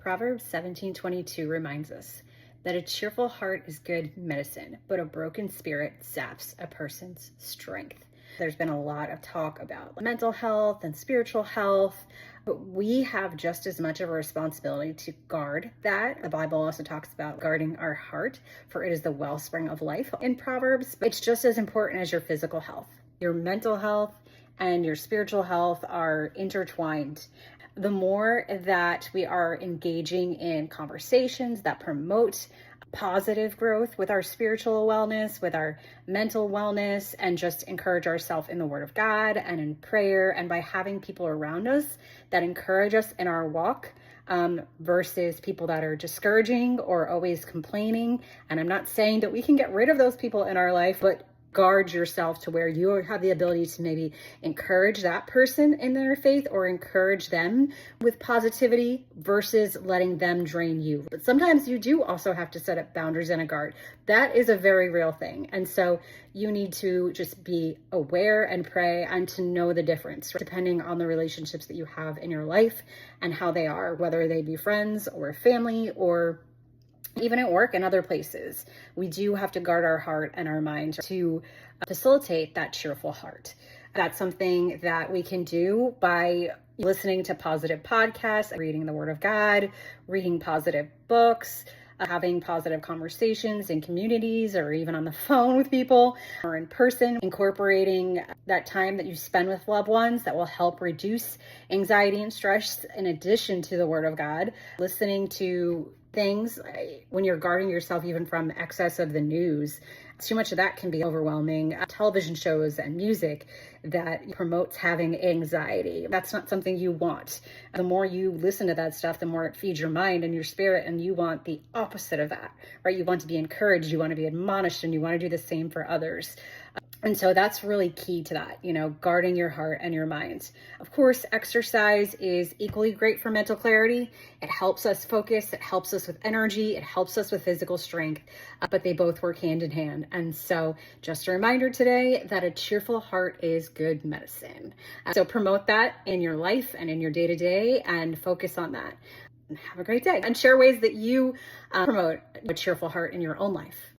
Proverbs 17:22 reminds us that a cheerful heart is good medicine, but a broken spirit saps a person's strength. There's been a lot of talk about mental health and spiritual health, but we have just as much of a responsibility to guard that. The Bible also talks about guarding our heart, for it is the wellspring of life in Proverbs. It's just as important as your physical health. Your mental health and your spiritual health are intertwined. The more that we are engaging in conversations that promote positive growth with our spiritual wellness, with our mental wellness, and just encourage ourselves in the Word of God and in prayer, and by having people around us that encourage us in our walk, versus people that are discouraging or always complaining. And I'm not saying that we can get rid of those people in our life, but guard yourself to where you have the ability to maybe encourage that person in their faith or encourage them with positivity versus letting them drain you. But sometimes you do also have to set up boundaries and a guard. That is a very real thing. And so you need to just be aware and pray and to know the difference depending on the relationships that you have in your life and how they are, whether they be friends or family or even at work and other places. We do have to guard our heart and our mind to facilitate that cheerful heart. That's something that we can do by listening to positive podcasts, reading the Word of God, reading positive books, having positive conversations in communities or even on the phone with people or in person, incorporating that time that you spend with loved ones that will help reduce anxiety and stress in addition to the Word of God, listening to things when you're guarding yourself even from excess of the news. Too much of that can be overwhelming. Television shows and music that promotes having anxiety. That's not something you want. The more you listen to that stuff, the more it feeds your mind and your spirit, and you want the opposite of that, right? You want to be encouraged, you want to be admonished, and you want to do the same for others. And so that's really key to that, guarding your heart and your mind. Of course, exercise is equally great for mental clarity. It helps us focus. It helps us with energy. It helps us with physical strength, but they both work hand in hand. And so just a reminder today that a cheerful heart is good medicine. So promote that in your life and in your day-to-day and focus on that. Have a great day and share ways that you promote a cheerful heart in your own life.